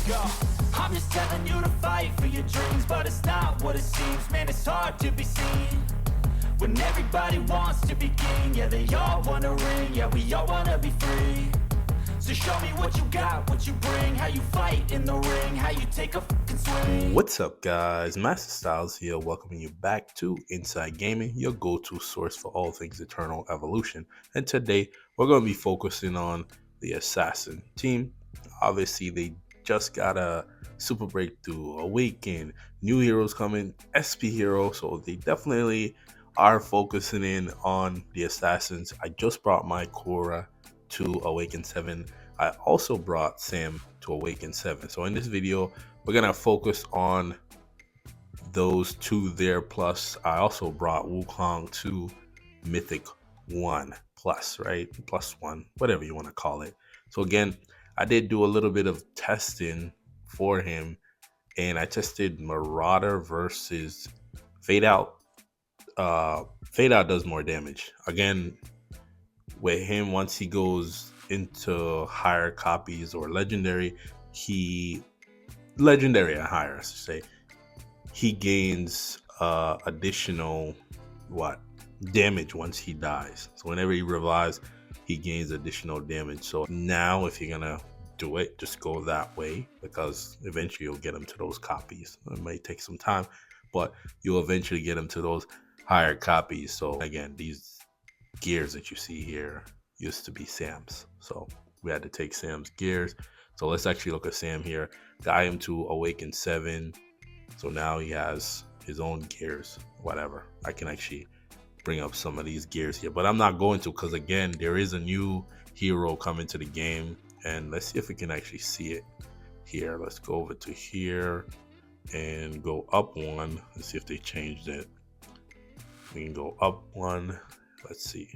Yo, I'm just telling you to fight for your dreams, but it's not what it seems. Man, it's hard to be seen when everybody wants to be king. Yeah, they all wanna ring. Yeah, we all wanna be free. So show me what you got, what you bring, how you fight in the ring, how you take a fucking swing. What's up, guys? Master Styles here, welcoming you back to Inside Gaming, your go-to source for all things Eternal Evolution. And today we're going to be focusing on the Assassin team. Obviously, they just got a super breakthrough, Awaken, new heroes coming, SP Hero, so they definitely are focusing in on the Assassins. I just brought my Korra to Awaken 7. I also brought Sam to Awaken 7. So in this video, we're gonna focus on those two there, plus I also brought Wukong to Mythic 1 plus, right? Plus 1, whatever you want to call it. So again, I did do a little bit of testing for him, and I tested Marauder versus Fade Out. Fade Out does more damage. Again, with him, once he goes into higher copies or legendary and higher, I should say, he gains additional damage once he dies. So whenever he revives, he gains additional damage. So now if you're gonna do it, just go that way, because eventually you'll get him to those copies. It might take some time, but you'll eventually get him to those higher copies. So again, these gears that you see here used to be Sam's, so we had to take Sam's gears. So let's actually look at Sam here. Got him to Awaken 7, so now he has his own gears. Whatever, I can actually bring up some of these gears here, but I'm not going to, because again, there is a new hero coming to the game, and let's see if we can actually see it here. Let's go over to here and go up one. Let's see if they changed it. We can go up one. Let's see.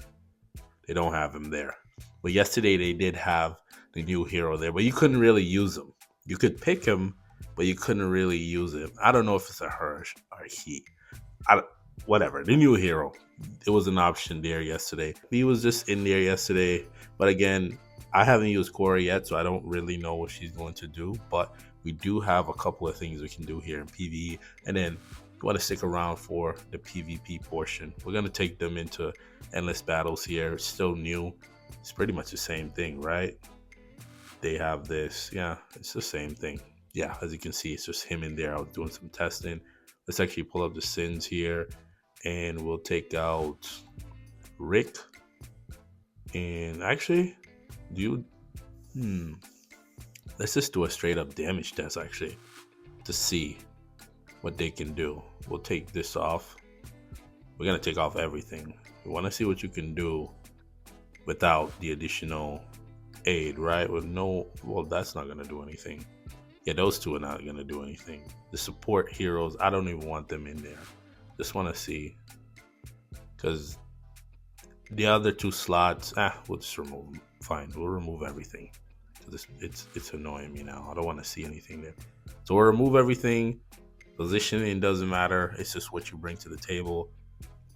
They don't have him there. But yesterday they did have the new hero there, but you couldn't really use him. You could pick him, but you couldn't really use him. I don't know if it's a her or he. Whatever. The new hero. It was an option there yesterday. He was just in there yesterday. But again, I haven't used Korra yet, so I don't really know what she's going to do. But we do have a couple of things we can do here in PvE. And then you want to stick around for the PvP portion. We're going to take them into endless battles here. It's still new. It's pretty much the same thing, right? They have this. Yeah, it's the same thing. Yeah, as you can see, it's just him in there. I was doing some testing. Let's actually pull up the sins here, and we'll take out Rick. And actually, let's just do a straight up damage test actually to see what they can do. We'll take this off. We're gonna take off everything. We want to see what you can do without the additional aid, right? With no, well, that's not gonna do anything. Yeah, those two are not gonna do anything. The support heroes, I don't even want them in there. Just want to see, because the other two slots, we'll just remove them. Fine, we'll remove everything, because it's annoying me now. I don't want to see anything there. So we'll remove everything. Positioning doesn't matter. It's just what you bring to the table.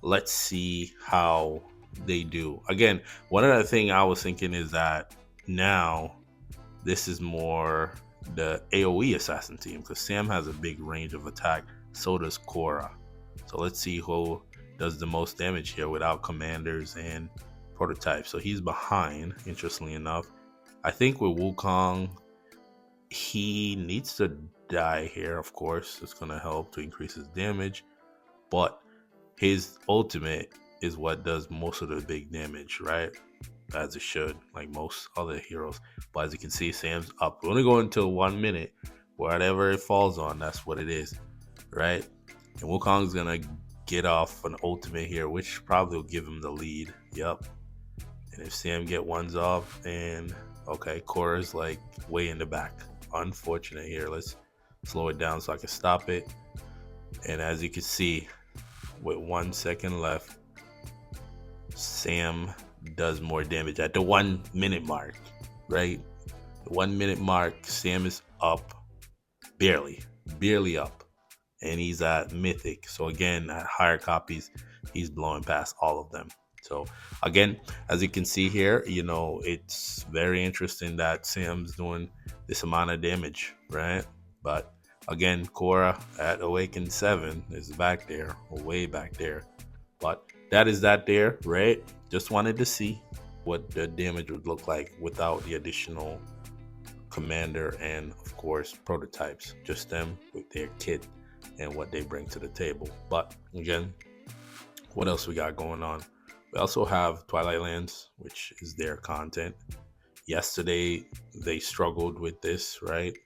Let's see how they do. Again, one other thing I was thinking is that now this is more the AoE assassin team, because Sam has a big range of attack. So does Korra. So let's see who does the most damage here without commanders and prototypes. So he's behind, interestingly enough. I think with Wukong, he needs to die here, of course. It's going to help to increase his damage, but his ultimate is what does most of the big damage, right? As it should, like most other heroes. But as you can see, Sam's up. We're only going until 1 minute. Whatever it falls on, that's what it is, right? And Wukong's gonna get off an ultimate here, which probably will give him the lead. Yep. And if Sam get ones off, and okay, Korra's like way in the back. Unfortunate here. Let's slow it down so I can stop it. And as you can see, with 1 second left, Sam does more damage at the 1 minute mark, right? The 1 minute mark, Sam is up, barely up, and he's at Mythic. So again, at higher copies, he's blowing past all of them. So again, as you can see here, you know, it's very interesting that Sam's doing this amount of damage, right? But again, Korra at Awakened 7 is back there, or way back there. But that is that there, right? Just wanted to see what the damage would look like without the additional commander and of course prototypes, just them with their kit and what they bring to the table. But again, what else we got going on? We also have Twilight Lands, which is their content. Yesterday they struggled with this, right?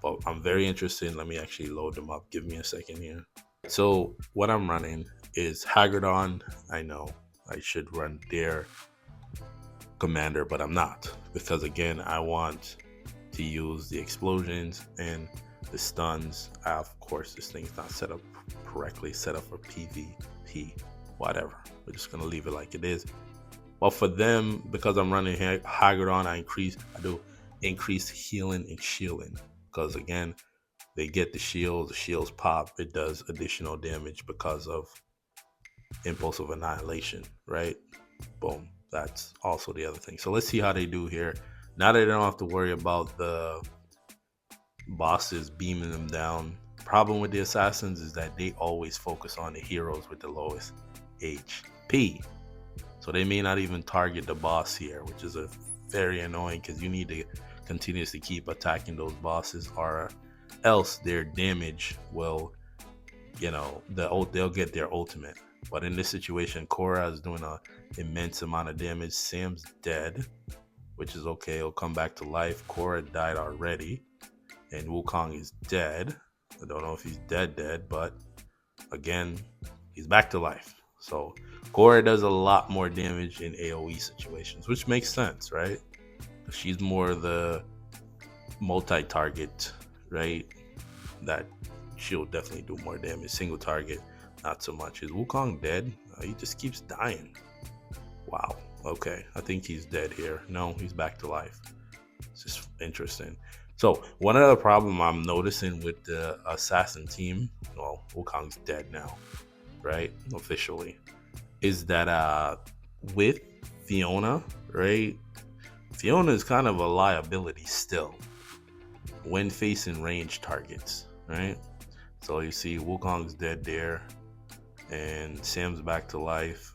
But I'm very interested. Let me actually load them up. Give me a second here. So what I'm running is Haggardon. I know I should run their commander, but I'm not, because again, I want to use the explosions and the stuns. Of course, this thing's not set up correctly, set up for PvP, whatever. We're just gonna leave it like it is. But for them, because I'm running Haggardon, I do increased healing and shielding, because again, they get the shields pop, it does additional damage because of Impulse of Annihilation, right? Boom. That's also the other thing. So let's see how they do here. Now that they don't have to worry about the bosses beaming them down. Problem with the assassins is that they always focus on the heroes with the lowest HP. So they may not even target the boss here, which is a very annoying, because you need to continuously keep attacking those bosses, or else their damage will, you know, they'll get their ultimate. But in this situation, Korra is doing an immense amount of damage. Sam's dead, which is okay. He'll come back to life. Korra died already, and Wukong is dead. I don't know if he's dead, but again, he's back to life. So Korra does a lot more damage in AoE situations, which makes sense, right? She's more the multi-target, right? That she'll definitely do more damage. Single target, not so much. Is Wukong dead? He just keeps dying. Wow. Okay, I think he's dead here. No, he's back to life. It's just interesting. So one other problem I'm noticing with the assassin team, well, Wukong's dead now, right? Officially, is that with Fiona, right? Fiona is kind of a liability still when facing range targets, right? So you see Wukong's dead there, and Sam's back to life.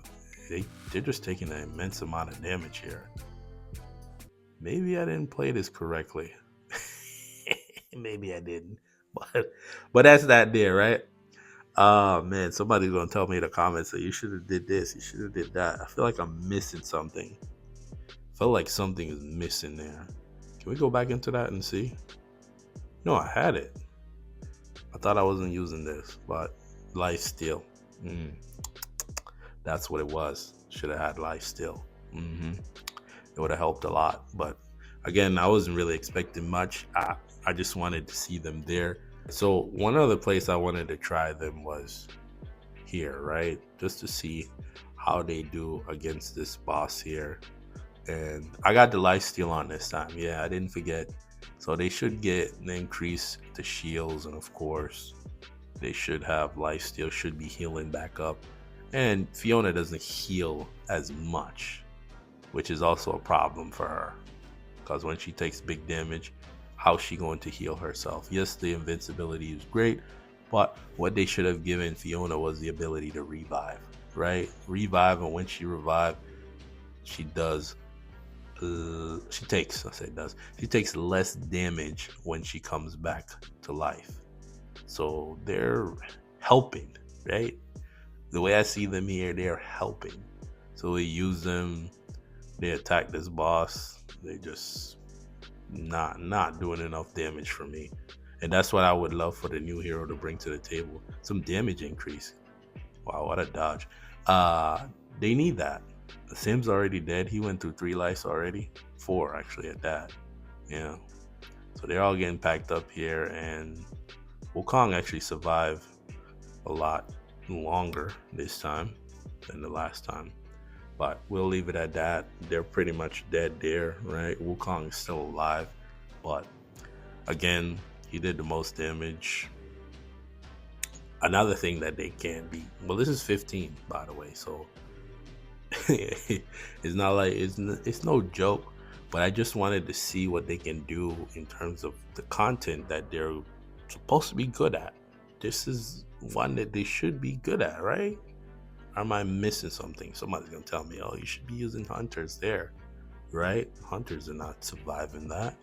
They're just taking an immense amount of damage here. Maybe I didn't play this correctly. Maybe I didn't, but that's that there, right? Oh man, somebody's gonna tell me in the comments that you should have did this, you should have did that. I feel like I'm missing something. I feel like something is missing there. Can we go back into that and see? No, I had it. I thought I wasn't using this, but life steal. That's what it was. Should have had life steal. It would have helped a lot. But again, I wasn't really expecting much. I just wanted to see them there. So one other place I wanted to try them was here, right? Just to see how they do against this boss here. And I got the life steal on this time. Yeah, I didn't forget. So they should get an increase to shields, and of course they should have life steal, should be healing back up. And Fiona doesn't heal as much, which is also a problem for her, because when she takes big damage, how's she going to heal herself? Yes, the invincibility is great, but what they should have given Fiona was the ability to revive, right? Revive, and when she revives, she does she takes less damage when she comes back to life. So they're helping, right? The way I see them here, they're helping. So we use them, they attack this boss, they just not doing enough damage for me. And that's what I would love for the new hero to bring to the table. Some damage increase. Wow, what a dodge. They need that. Sim's already dead. He went through 3 lives already. 4 actually at that. Yeah. So they're all getting packed up here, and Wukong actually survived a lot longer this time than the last time. But we'll leave it at that. They're pretty much dead there, right? Wukong is still alive. But again, he did the most damage. Another thing that they can't beat. Well, this is 15, by the way. So It's not like it's no joke, but I just wanted to see what they can do in terms of the content that they're supposed to be good at. This is one that they should be good at, right? Or am I missing something? Somebody's gonna tell me, oh, you should be using hunters there, right? Hunters are not surviving that.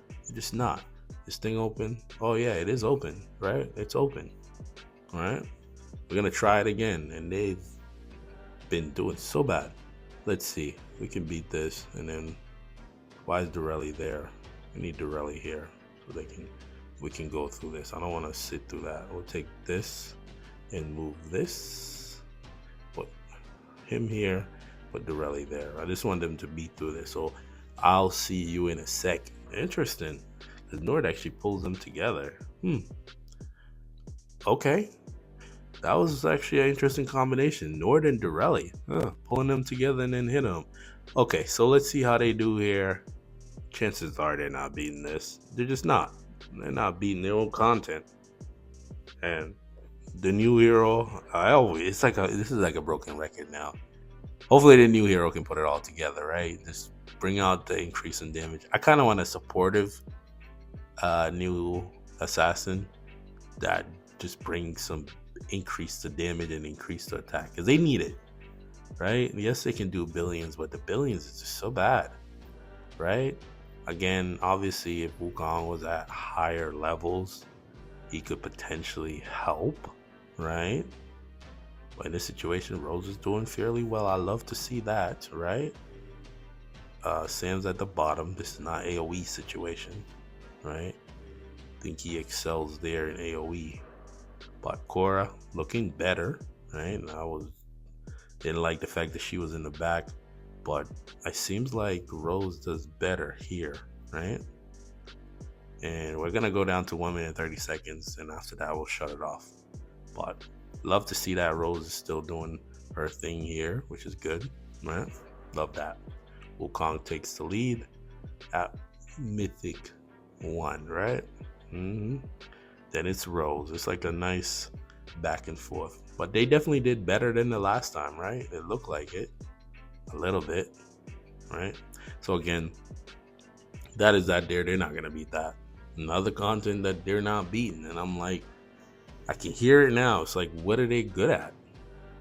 They're just not. This thing open? Oh yeah, it is open, right? It's open. All right. We're gonna try it again, and they've been doing so bad. Let's see. We can beat this, and then why is Dorelli there? We need Dorelli here so we can go through this. I don't want to sit through that. We'll take this and move this. Put him here. Put Dorelli there. I just want them to beat through this. So I'll see you in a sec. Interesting. Because Nord actually pulls them together. Okay. That was actually an interesting combination. Nord and Dorelli. Pulling them together and then hit them. Okay, so let's see how they do here. Chances are they're not beating this. They're just not. They're not beating their own content. And the new hero, this is like a broken record now. Hopefully the new hero can put it all together, right? Just bring out the increase in damage. I kind of want a supportive new assassin that just brings some increase to damage and increase to attack, because they need it, right? Yes, they can do billions, but the billions is just so bad, right? Again, obviously, if Wukong was at higher levels, he could potentially help, right? But in this situation, Rose is doing fairly well. I love to see that, right? Sam's at the bottom. This is not AoE situation, right? I think he excels there in AoE. But Korra looking better, right? And didn't like the fact that she was in the back, but it seems like Rose does better here, right? And we're gonna go down to 1 minute 30 seconds, and after that we'll shut it off. But love to see that Rose is still doing her thing here, which is good, right? Love that. Wukong takes the lead at Mythic 1, right? Then it's Rose. It's like a nice back and forth. But they definitely did better than the last time, right? It looked like it a little bit, right? So again, that is that there. They're not going to beat that. Another content that they're not beating. And I'm like, I can hear it now. It's like, what are they good at?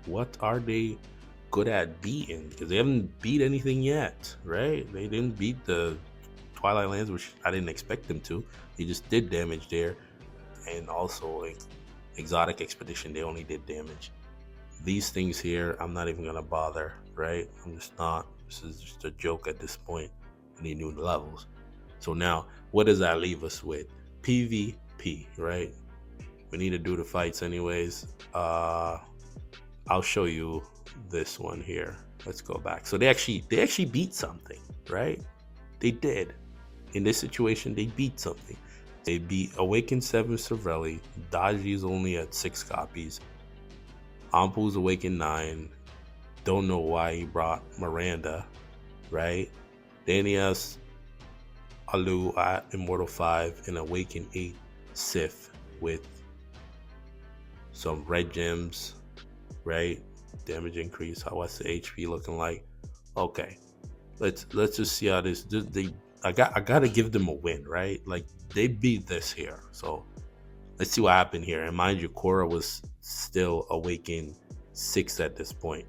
What are they good at beating? Because they haven't beat anything yet, right? They didn't beat the Twilight Lands, which I didn't expect them to. They just did damage there. And also Exotic Expedition, they only did damage. These things here, I'm not even gonna bother, right? I'm just not. This is just a joke at this point. We need new levels. So now, what does that leave us with? PvP, right? We need to do the fights anyways. I'll show you this one here. Let's go back. So they actually beat something, right? They did. In this situation, they beat something. They beat Awakened 7 Cervelli. Daji's only at 6 copies. Ampu's Awakened 9. Don't know why he brought Miranda, right? Then he has Alu at Immortal 5 and Awakened 8 Sith with some red gems, right? Damage increase. What's the HP looking like? Okay, let's just see how this. I gotta give them a win, right? Like, they beat this here, so let's see what happened here. And mind you, Korra was still Awakened 6 at this point.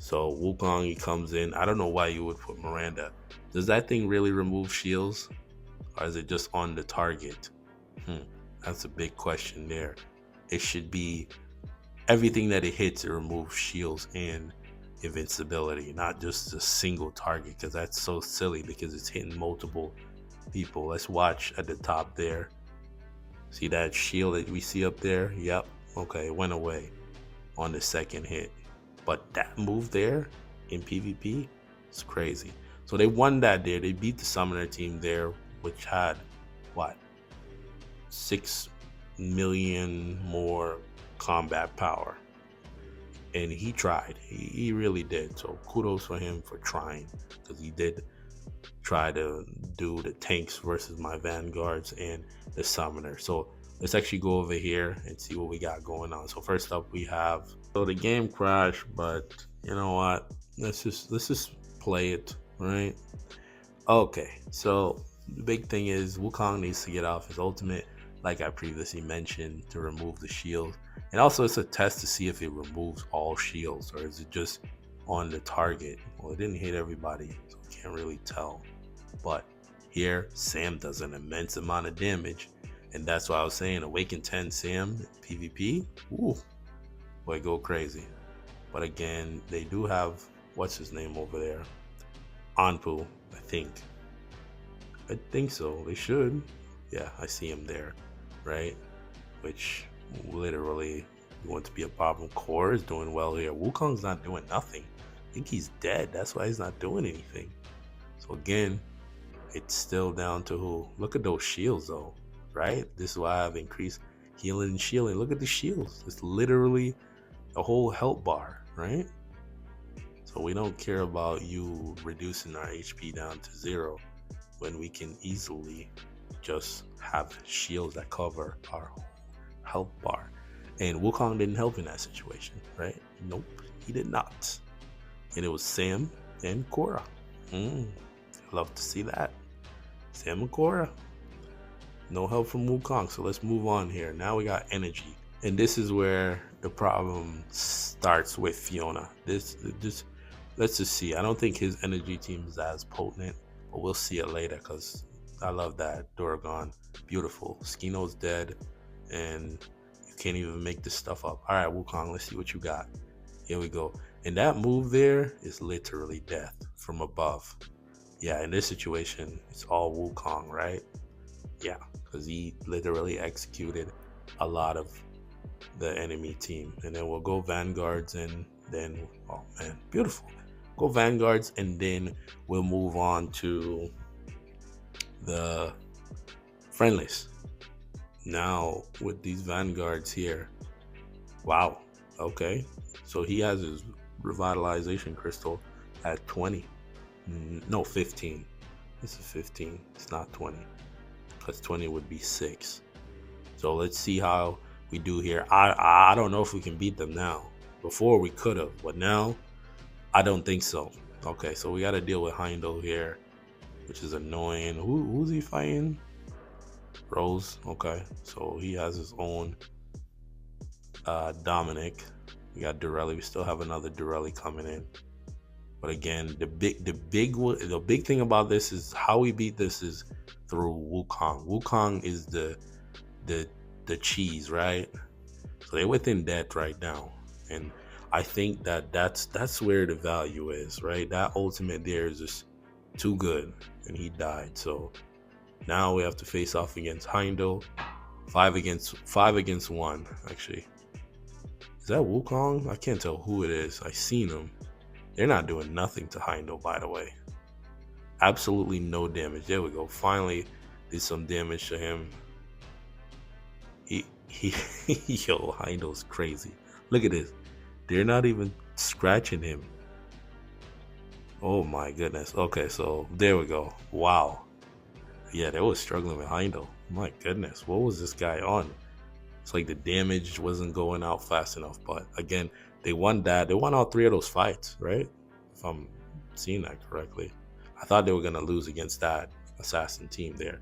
So Wukong, he comes in. I don't know why you would put Miranda. Does that thing really remove shields, or is it just on the target? That's a big question there. It should be everything that it hits, it removes shields and invincibility, not just a single target, because that's so silly because it's hitting multiple people. Let's watch at the top there. See that shield that we see up there? Yep. Okay, it went away on the second hit. But that move there in PvP is crazy. So they won that there. They beat the Summoner team there, which had what? 6 million more combat power. And he tried. He really did. So kudos for him for trying, because he did try to do the tanks versus my vanguards and the summoner. So let's actually go over here and see what we got going on. So first up we have, so the game crashed, but You know what? Let's just play it, right? Okay, so the big thing is Wukong needs to get off his ultimate, like I previously mentioned, to remove the shield. And also it's a test to see if it removes all shields or is it just on the target. Well, it didn't hit everybody, so we can't really tell. But here, Sam does an immense amount of damage. And that's why I was saying Awaken 10 Sam PvP. Ooh, boy, go crazy. But again, they do have what's his name over there? Anpu, I think. I think so. They should. Yeah, I see him there, right? Which literally going to be a problem. Core is doing well here. Wukong's not doing nothing. I think he's dead. That's why he's not doing anything. So again, it's still down to who. Look at those shields though, right? This is why I've increased healing and shielding. Look at the shields. It's literally a whole health bar, right? So we don't care about you reducing our HP down to 0 when we can easily just have shields that cover our health bar. And Wukong didn't help in that situation, right? Nope, he did not. And it was Sam and Korra. Love to see that. Sam and Korra. No help from Wukong, so let's move on here. Now we got energy. And this is where the problem starts with Fiona. This let's just see. I don't think his energy team is as potent, but we'll see it later because I love that. Duragon, beautiful. Skino's dead, and you can't even make this stuff up. All right, Wukong, let's see what you got. Here we go. And that move there is literally death from above. Yeah, in this situation, it's all Wukong, right? Yeah, because he literally executed a lot of the enemy team. And then we'll go Vanguards and then, oh man, beautiful. Go Vanguards and then we'll move on to the friendlies. Now with these Vanguards here, wow, okay. So he has his revitalization crystal at 20. No, 15. This is 15. It's not 20. Because 20 would be 6. So let's see how we do here. I don't know if we can beat them now. Before we could have, but now I don't think so. Okay, so we got to deal with Heindel here, which is annoying. Who's he fighting? Rose. Okay, so he has his own Dominic. We got Durelli. We still have another Durelli coming in. But again, the big thing about this is how we beat this is through Wukong. Wukong is the cheese, right? So they're within debt right now, and I think that's where the value is, right? That ultimate there is just too good, and he died. So now we have to face off against Heindel, 5 against 1. Actually, is that Wukong? I can't tell who it is. I seen him. They're not doing nothing to Heindel, by the way. Absolutely no damage. There we go. Finally did some damage to him. He yo, Heindel's crazy. Look at this. They're not even scratching him. Oh my goodness. Okay, so there we go. Wow. Yeah, they were struggling with Heindel. My goodness, what was this guy on? It's like the damage wasn't going out fast enough. But again, they won that. They won all 3 of those fights, right? If I'm seeing that correctly. I thought they were going to lose against that assassin team there.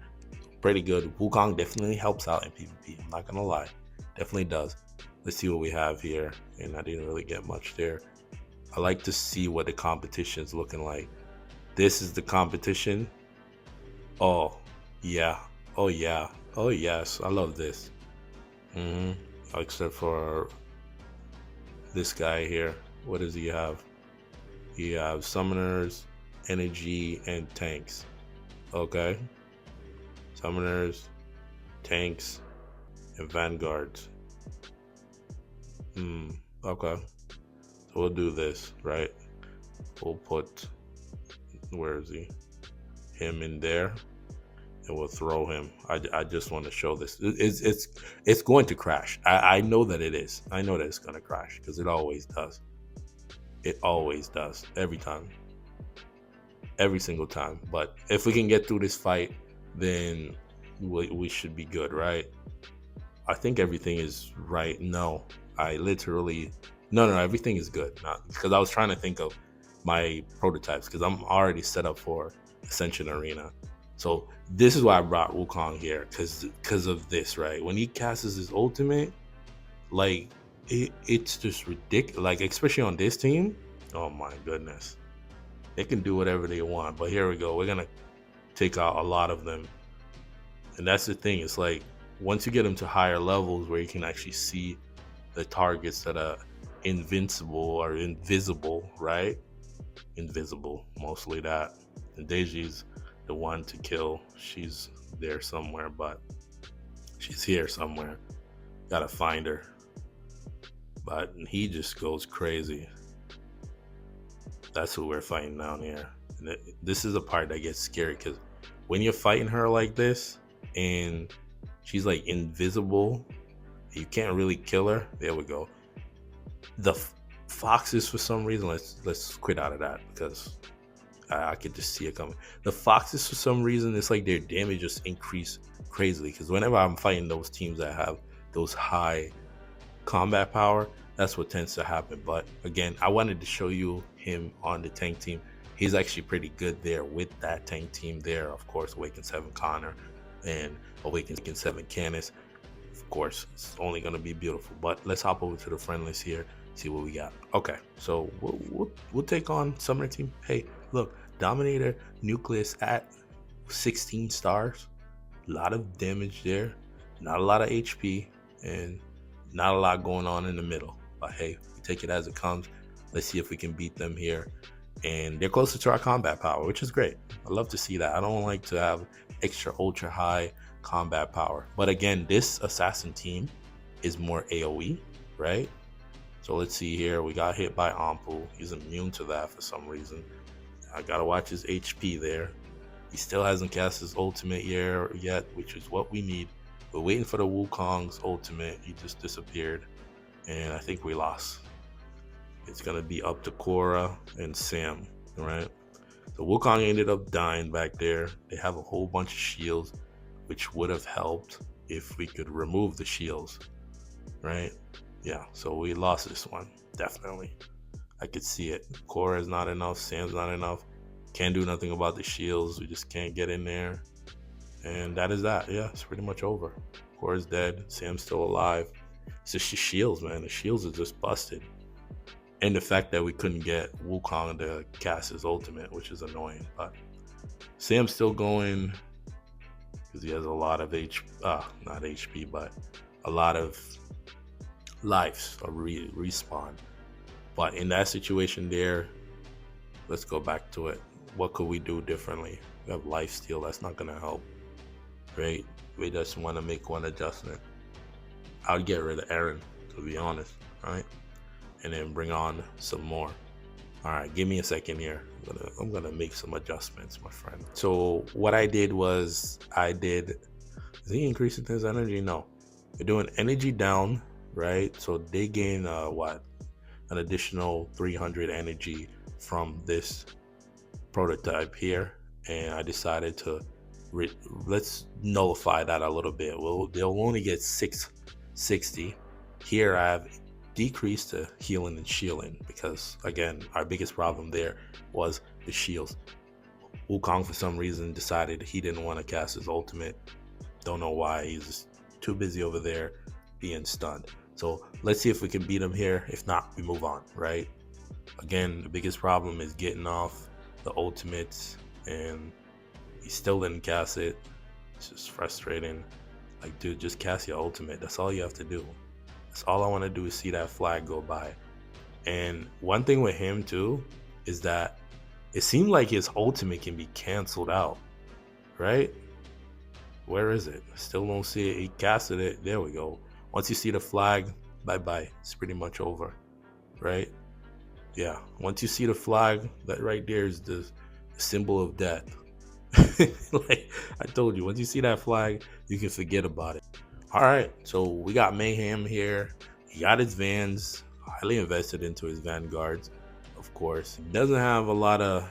Pretty good. Wukong definitely helps out in PvP. I'm not going to lie. Definitely does. Let's see what we have here. And I didn't really get much there. I like to see what the competition is looking like. This is the competition. Oh, yeah. Oh, yeah. Oh, yes. I love this. Except for this guy here. What does he have? He has summoners, energy, and tanks. Okay. Summoners, tanks, and vanguards. Okay. So we'll do this, right? We'll put, where is he? Him in there, and we'll throw him. I just want to show this. It's going to crash. I know that it is. I know that it's going to crash because it always does. It always does. Every time. Every single time. But if we can get through this fight, then we should be good, right? I think everything is right. No, I literally No, everything is good. Not because I was trying to think of my prototypes because I'm already set up for Ascension Arena. So this is why I brought Wukong here because of this, right? When he casts his ultimate, like it's just ridiculous. Like especially on this team, oh my goodness, they can do whatever they want. But here we go, we're gonna take out a lot of them, and that's the thing. It's like once you get them to higher levels where you can actually see the targets that are invincible or invisible, right? Invisible, mostly that. And Deiji's the one to kill. She's there somewhere, but she's here somewhere. Gotta find her. But he just goes crazy. That's who we're fighting down here. And this is the part that gets scary because when you're fighting her like this and she's like invisible, you can't really kill her. There we go. The foxes, for some reason, let's quit out of that because I could just see it coming. The foxes, for some reason, it's like their damage just increase crazily because whenever I'm fighting those teams that have those high combat power, that's what tends to happen. But again, I wanted to show you him on the tank team. He's actually pretty good there with that tank team there. Of course, Awaken 7 Connor and Awaken 7 Canis. Of course, it's only going to be beautiful. But let's hop over to the friend list here, see what we got. Okay, so we'll take on Summoner team. Hey, look, Dominator Nucleus at 16 stars. A lot of damage there, not a lot of HP, and not a lot going on in the middle. But hey, we take it as it comes. Let's see if we can beat them here. And they're closer to our combat power, which is great. I love to see that. I don't like to have extra ultra high combat power. But again, this assassin team is more AoE, right? So let's see here. We got hit by Ampu. He's immune to that for some reason. I gotta watch his HP there. He still hasn't cast his ultimate yet, which is what we need. We're waiting for the Wukong's ultimate. He just disappeared. And I think we lost. It's going to be up to Korra and Sam, right? So Wukong ended up dying back there. They have a whole bunch of shields, which would have helped if we could remove the shields, right? Yeah, so we lost this one, definitely. I could see it. Korra is not enough. Sam's not enough. Can't do nothing about the shields. We just can't get in there. And that is that. Yeah, it's pretty much over. Korra's dead. Sam's still alive. It's just the shields, man. The shields are just busted. And the fact that we couldn't get Wukong to cast his ultimate, which is annoying. But Sam's still going because he has a lot of not HP, but a lot of lives, a respawn. But in that situation there, let's go back to it. What could we do differently? We have life steal. That's not going to help, right? We just want to make one adjustment. I'd get rid of Eren, to be honest, right? And then bring on some more. All right, give me a second here. I'm gonna make some adjustments, my friend. So what I did was is he increasing his energy? No, we're doing energy down, right? So they gain an additional 300 energy from this prototype here, and I decided to let's nullify that a little bit. Well, they'll only get 660. Here I have decreased the healing and shielding because again, our biggest problem there was the shields. Wukong for some reason decided he didn't want to cast his ultimate. Don't know why. He's too busy over there being stunned. So let's see if we can beat him here. If not, we move on, right? Again, the biggest problem is getting off the ultimates, and he still didn't cast it. It's just frustrating. Like, dude, just cast your ultimate. That's all you have to do. That's all I want to do is see that flag go by. And one thing with him too is that it seemed like his ultimate can be canceled out, right? Where is it? Still don't see it. He casted it. There we go. Once you see the flag, bye-bye. It's pretty much over, right? Yeah. Once you see the flag, that right there is the symbol of death. Like I told you, once you see that flag, you can forget about it. All right, so we got Mayhem here. He got his Vans, highly invested into his Vanguards, of course. He doesn't have a lot of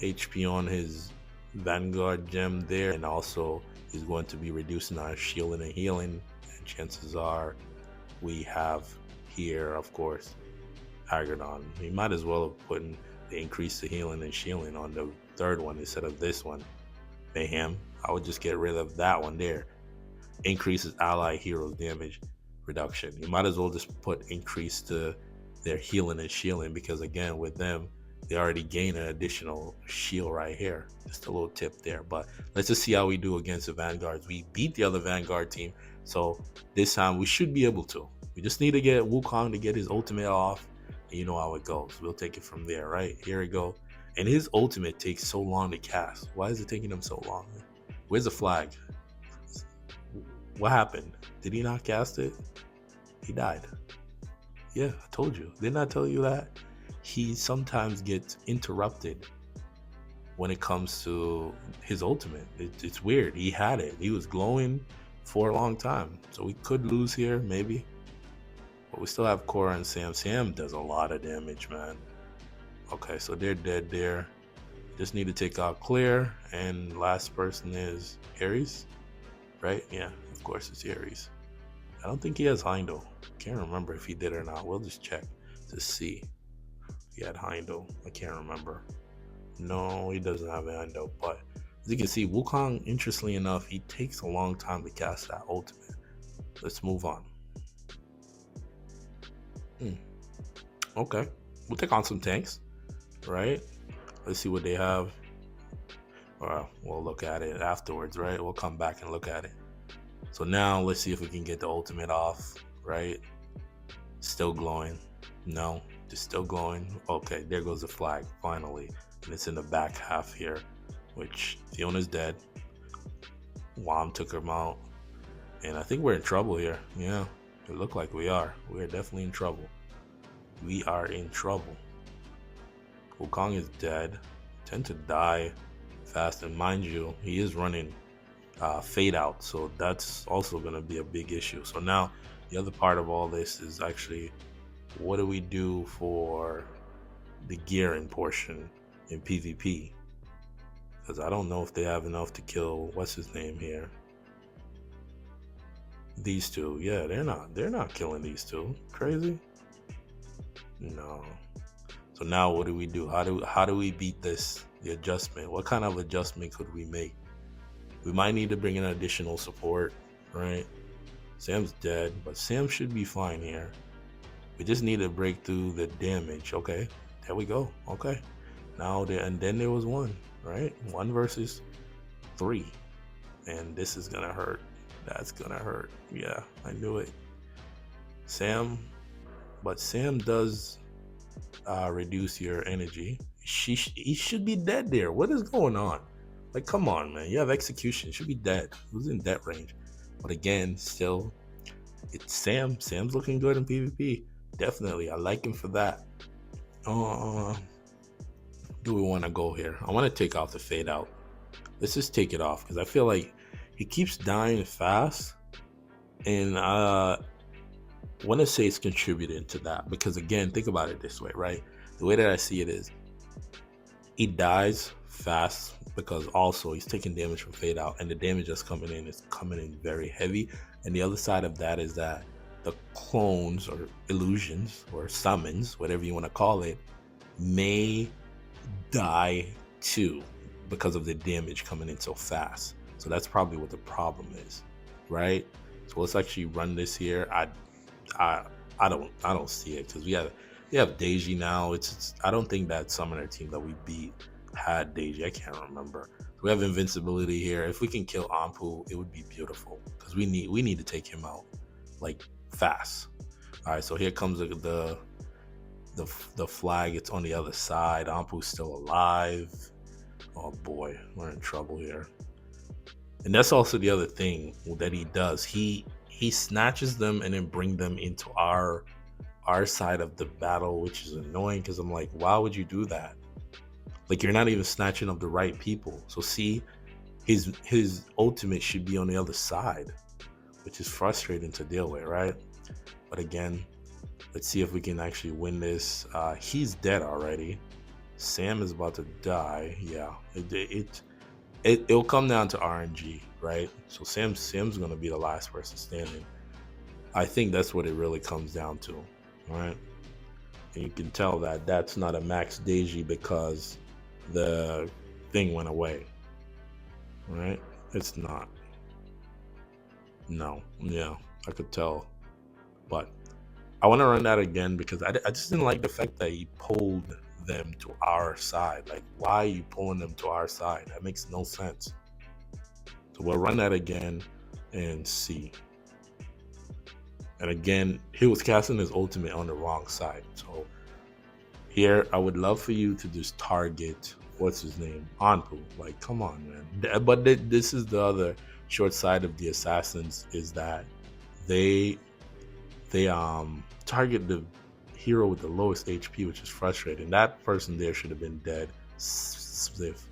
HP on his Vanguard gem there, and also he's going to be reducing our shielding and healing. And chances are we have here, of course, Aggredon. He might as well have put in the increase to healing and shielding on the third one instead of this one. Mayhem. I would just get rid of that one there. Increases ally heroes damage reduction. You might as well just put increase to their healing and shielding, because again, with them, they already gain an additional shield right here. Just a little tip there. But let's just see how we do against the Vanguards. We beat the other Vanguard team, so this time we should be able to. We just need to get Wukong to get his ultimate off, and you know how it goes. We'll take it from there, right? Here we go. And his ultimate takes so long to cast. Why is it taking him so long? Where's the flag? What happened? Did he not cast it? He died. Yeah, I told you. Didn't I tell you that? He sometimes gets interrupted when it comes to his ultimate. It's weird. He had it. He was glowing for a long time. So we could lose here, maybe. But we still have Korra and Sam. Sam does a lot of damage, man. Okay, so they're dead there. Just need to take out Clear. And last person is Ares, right? Yeah, of course it's Ares. I don't think he has Heimdall. Can't remember if he did or not. We'll just check to see. He had Heimdall. I can't remember. No, he doesn't have Heimdall. But as you can see, Wukong, interestingly enough, he takes a long time to cast that ultimate. Let's move on. Okay. We'll take on some tanks, right? Let's see what they have. Well, we'll look at it afterwards, right? We'll come back and look at it. So now let's see if we can get the ultimate off, right? Still glowing. No, just still glowing. Okay, there goes the flag, finally. And it's in the back half here, which Fiona's dead. Wom took him out. And I think we're in trouble here. Yeah, it looked like we are. We are definitely in trouble. We are in trouble. Wukong is dead. Tend to die fast. And mind you, he is running fade out, so that's also going to be a big issue. So now the other part of all this is actually, what do we do for the gearing portion in PvP? Because I don't know if they have enough to kill what's his name here. These two, yeah, they're not killing these two. Crazy? No. So now what do we do? How do we beat this? The adjustment. What kind of adjustment could we make? We might need to bring in additional support, right? Sam's dead, but Sam should be fine here. We just need to break through the damage. Okay, there we go. Okay, now and then there was one, right? 1 versus 3, and this is gonna hurt. That's gonna hurt. Yeah, I knew it. Sam, but Sam does reduce your energy. He should be dead there. What is going on? Like, come on, man. You have execution. Should be dead. Who's in that range? But again, still, it's Sam. Sam's looking good in PvP. Definitely. I like him for that. Do we want to go here? I want to take off the fade out. Let's just take it off, because I feel like he keeps dying fast. And I want to say it's contributing to that. Because again, think about it this way, right? The way that I see it is, he dies fast because also he's taking damage from fade out, and the damage that's coming in is coming in very heavy. And the other side of that is that the clones or illusions or summons, whatever you want to call it, may die too because of the damage coming in so fast. So that's probably what the problem is, right? So let's actually run this here. I don't see it, because we have Deji now. It's I don't think that summoner team that we beat had Deji. I can't remember. We have invincibility here. If we can kill Ampu, it would be beautiful, because we need to take him out like fast. All right, so here comes the flag. It's on the other side. Ampu's still alive. Oh boy, we're in trouble here. And that's also the other thing that he does. He snatches them and then bring them into our side of the battle, which is annoying, because I'm like, why would you do that? Like, you're not even snatching up the right people. So see, his ultimate should be on the other side, which is frustrating to deal with, right? But again, let's see if we can actually win this. He's dead already. Sam is about to die. Yeah, it'll come down to RNG, right? So Sam's gonna be the last person standing. I think that's what it really comes down to, right? And you can tell that that's not a max Deji because the thing went away, right? It's not. No, yeah, I could tell. But I want to run that again because I just didn't like the fact that he pulled them to our side. Like, why are you pulling them to our side? That makes no sense. So we'll run that again and see. And again, he was casting his ultimate on the wrong side. So here, I would love for you to just target, what's his name? Anpu. Like, come on, man. But this is the other short side of the assassins, is that they target the hero with the lowest HP, which is frustrating. That person there should have been dead. Sif,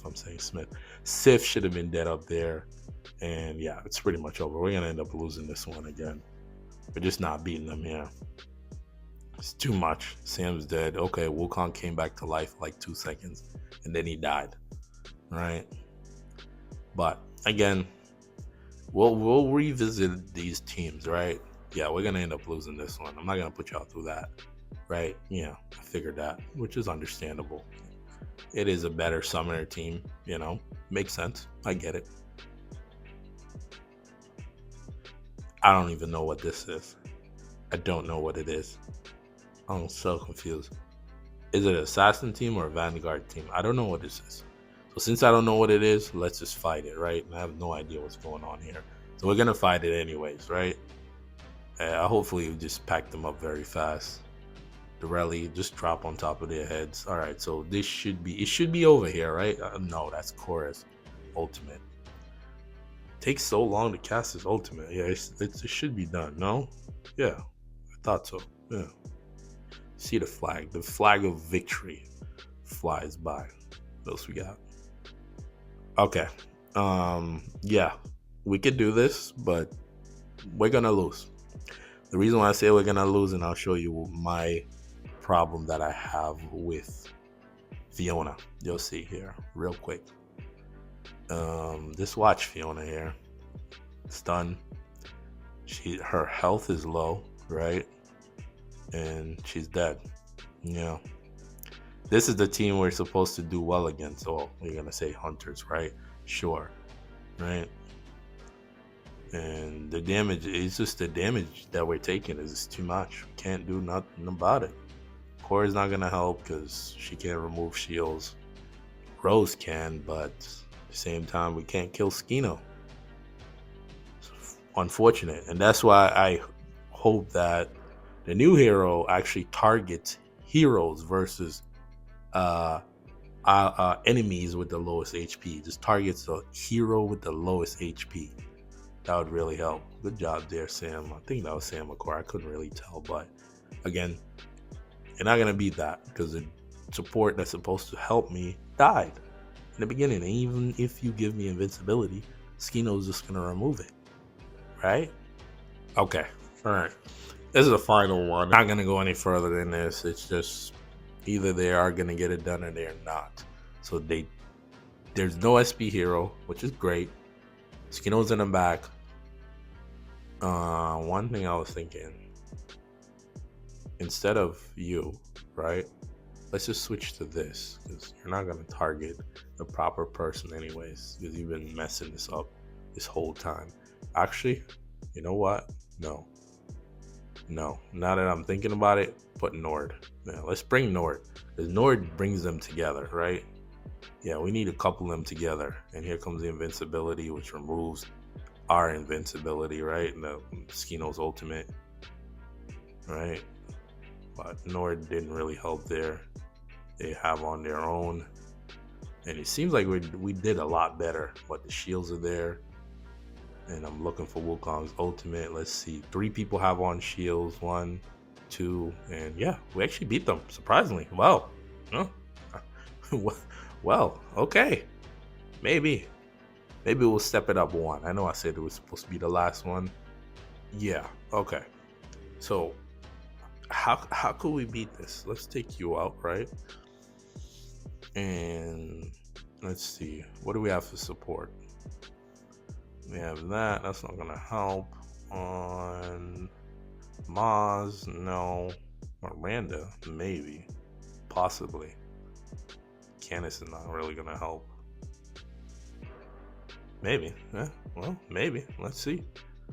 I'm saying Smith. Sif should have been dead up there. And yeah, it's pretty much over. We're gonna end up losing this one again. We're just not beating them here. It's too much. Sam's dead. Okay, Wukong came back to life like 2 seconds, and then he died. Right? But again, we'll revisit these teams, right? Yeah, we're gonna end up losing this one. I'm not gonna put y'all through that, right? Yeah, I figured that, which is understandable. It is a better summoner team, makes sense. I get it. I don't even know what this is. I don't know what it is. I'm so confused. Is it an assassin team or a vanguard team? I don't know what this is. So since I don't know what it is, let's just fight it, right? I have no idea what's going on here. So we're gonna fight it anyways, right? Hopefully we just pack them up very fast. The rally just drop on top of their heads. All right, so it should be over here, right? No, that's Chorus ultimate. Takes so long to cast his ultimate. Yeah, it should be done. No? Yeah, I thought so. Yeah. See the flag of victory flies by. What else we got? Okay. Yeah, we could do this, but we're gonna lose. The reason why I say we're gonna lose, and I'll show you my problem that I have with Fiona. You'll see here real quick. Just watch Fiona here. Stun. Her health is low, right? And she's dead. Yeah. This is the team we're supposed to do well against. Oh, you're gonna say hunters, right? Sure. Right? And the damage, it's just the damage that we're taking is just too much. We can't do nothing about it. Cora's not gonna help because she can't remove shields. Rose can, but at the same time, we can't kill Skino. It's unfortunate, and that's why I hope that the new hero actually targets heroes versus enemies with the lowest HP. Just targets the hero with the lowest HP. That would really help. Good job there, Sam. I think that was Sam McCoy. I couldn't really tell, but again, you're not gonna beat that because the support that's supposed to help me died in the beginning. And even if you give me invincibility, Skino's just gonna remove it, right? Okay, all right. This is the final one. Not gonna go any further than this. It's just either they are gonna get it done or they're not. So there's no SP hero, which is great. Skino's in the back. One thing I was thinking, instead of you, right? Let's just switch to this because you're not gonna target the proper person anyways because you've been messing this up this whole time. Actually, you know what? No. Now that I'm thinking about it, put Nord. Yeah, let's bring Nord because Nord brings them together, right? Yeah, we need to couple them together. And here comes the invincibility, which removes our invincibility, right? And the Skino's ultimate, right? But Nord didn't really help there. They have on their own. And it seems like we did a lot better, but the shields are there. And I'm looking for Wukong's ultimate. Let's see. 3 people have on shields. 1, 2, and yeah, we actually beat them, surprisingly. Wow. Huh? Well, okay. Maybe we'll step it up 1. I know I said it was supposed to be the last one. Yeah, okay. So how could we beat this? Let's take you out, right? And let's see. What do we have for support? We have that. That's not gonna help. On Maz, no. Miranda, maybe. Possibly. Candace is not really gonna help. Maybe. Yeah, well, maybe. Let's see.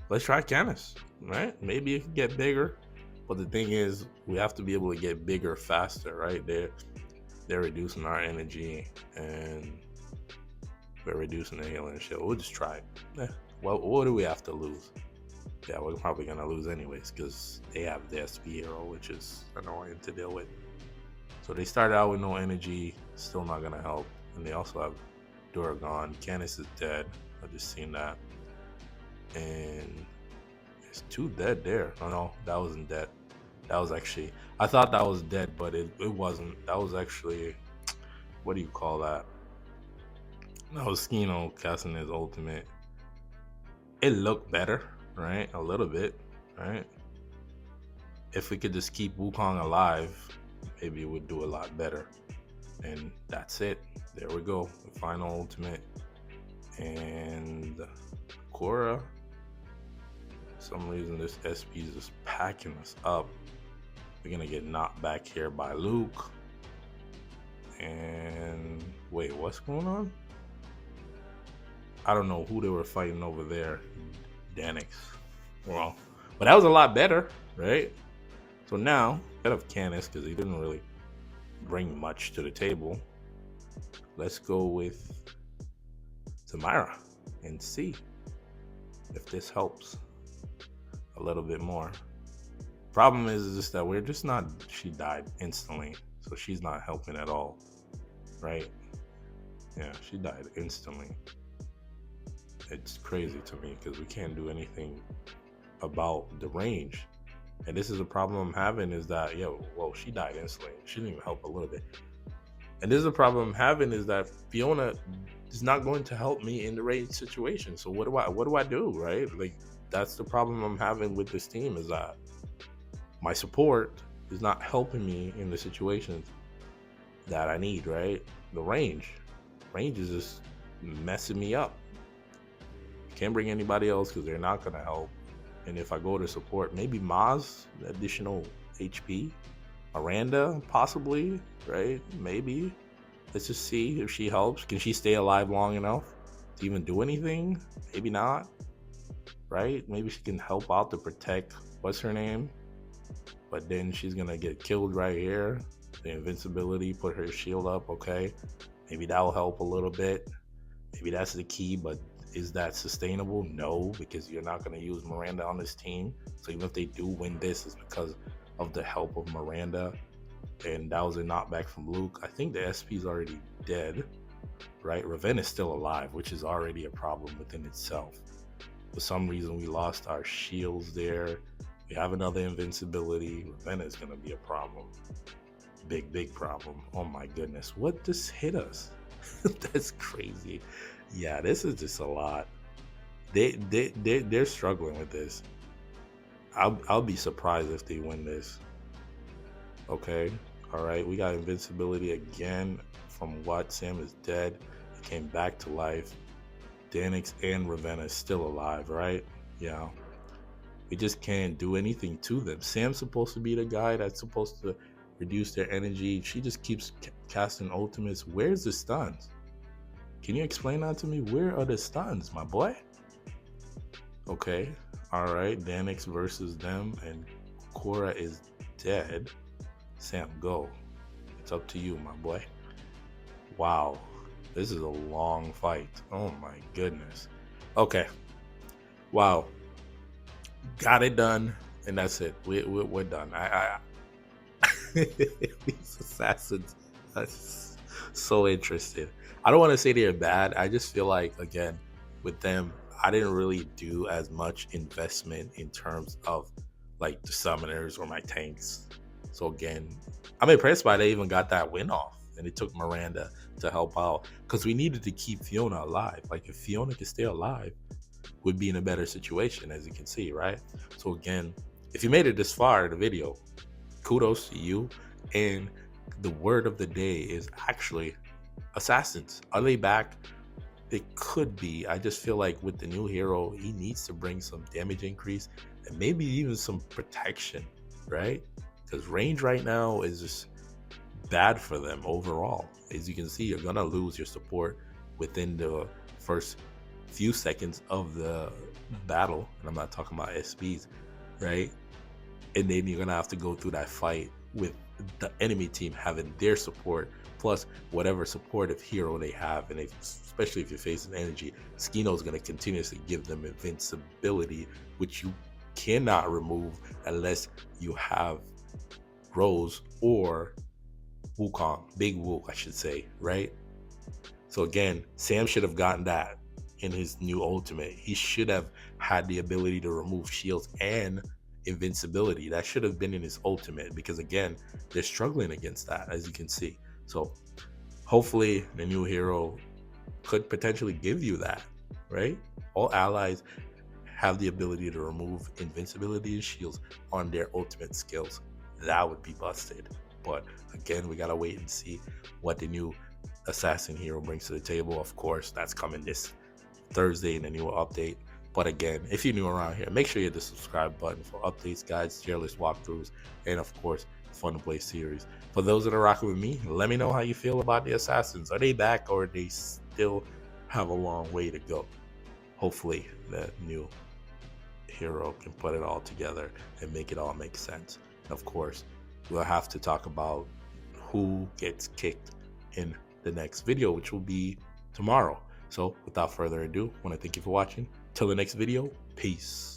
Let's try Candace, right? Maybe it can get bigger. But the thing is, we have to be able to get bigger faster, right? They're reducing our energy and we're reducing the healing shit. We'll just try it. Well, what do we have to lose? Yeah, we're probably gonna lose anyways because they have the SP Hero, which is annoying to deal with. So they started out with no energy, still not gonna help. And they also have Duragon. Candace is dead. I just seen that. And there's 2 dead there. No, that wasn't dead. That was actually, I thought that was dead, but it wasn't. That was actually, what do you call that? That was Skino casting his ultimate. It looked better, right? A little bit, right? If we could just keep Wukong alive, maybe it would do a lot better. And that's it. There we go. The final ultimate. And Korra, for some reason this SP is just packing us up. We're gonna get knocked back here by Luke. And wait, what's going on? I don't know who they were fighting over there. Danix. Well, but that was a lot better, right? So now, instead of Candace, because he didn't really bring much to the table, let's go with Samara and see if this helps a little bit more. Problem is just that we're just not, she died instantly, so she's not helping at all, right? Yeah, she died instantly. It's crazy to me because we can't do anything about the range. And this is a problem I'm having is that, she died instantly. She didn't even help a little bit. And this is a problem I'm having is that Fiona is not going to help me in the range situation. So what do I do, right? Like, that's the problem I'm having with this team is that my support is not helping me in the situations that I need, right? The range is just messing me up. Can't bring anybody else because they're not going to help. And if I go to support, maybe Maz, additional HP. Miranda, possibly, right? Maybe. Let's just see if she helps. Can she stay alive long enough to even do anything? Maybe not, right? Maybe she can help out to protect, what's her name? But then she's going to get killed right here. The invincibility, put her shield up, okay. Maybe that will help a little bit. Maybe that's the key, but is that sustainable? No, because you're not going to use Miranda on this team. So even if they do win this, it's because of the help of Miranda. And that was a knockback from Luke. I think the SP is already dead, right? Ravenna is still alive, which is already a problem within itself. For some reason, we lost our shields there. We have another invincibility. Ravenna is going to be a problem. Big problem. Oh my goodness. What just hit us? That's crazy. Yeah, this is just a lot. They're struggling with this. I'll be surprised if they win this. Okay, all right. We got invincibility again from what? Sam is dead. He came back to life. Danix and Ravenna is still alive, right? Yeah. We just can't do anything to them. Sam's supposed to be the guy that's supposed to reduce their energy. She just keeps casting ultimates. Where's the stuns? Can you explain that to me? Where are the stuns, my boy? Okay, all right. Danix versus them, and Korra is dead. Sam, go. It's up to you, my boy. Wow, this is a long fight. Oh my goodness. Okay. Wow. Got it done, and that's it. We're done. These assassins are so interested. I don't want to say they're bad. I just feel like, again, with them, I didn't really do as much investment in terms of like the summoners or my tanks. So again, I'm impressed by they even got that win off, and it took Miranda to help out because we needed to keep Fiona alive. Like if Fiona could stay alive, we'd be in a better situation, as you can see, right? So again, if you made it this far in the video, kudos to you. And the word of the day is actually assassins. Are they back? They could be. I just feel like with the new hero, he needs to bring some damage increase and maybe even some protection, right? because range right now is just bad for them overall. As you can see, you're gonna lose your support within the first few seconds of the battle, and I'm not talking about SBs, right? And then you're gonna have to go through that fight with the enemy team having their support plus whatever supportive hero they have, and especially if you're facing energy, Skino's gonna continuously give them invincibility, which you cannot remove unless you have Rose or Wukong, Big Wu, I should say, right? So again, Sam should have gotten that in his new ultimate. He should have had the ability to remove shields and invincibility. That should have been in his ultimate, because again, they're struggling against that, as you can see. So hopefully the new hero could potentially give you that, right? All allies have the ability to remove invincibility and shields on their ultimate skills. That would be busted. But again, we gotta wait and see what the new assassin hero brings to the table. Of course, that's coming this Thursday in a new update. But again, if you're new around here, make sure you hit the subscribe button for updates, guides, tier list walkthroughs, and of course, fun to play series. For those that are rocking with me, let me know how you feel about the assassins. Are they back, or they still have a long way to go? Hopefully, the new hero can put it all together and make it all make sense. Of course, we'll have to talk about who gets kicked in the next video, which will be tomorrow. So without further ado, I want to thank you for watching. Till the next video, peace.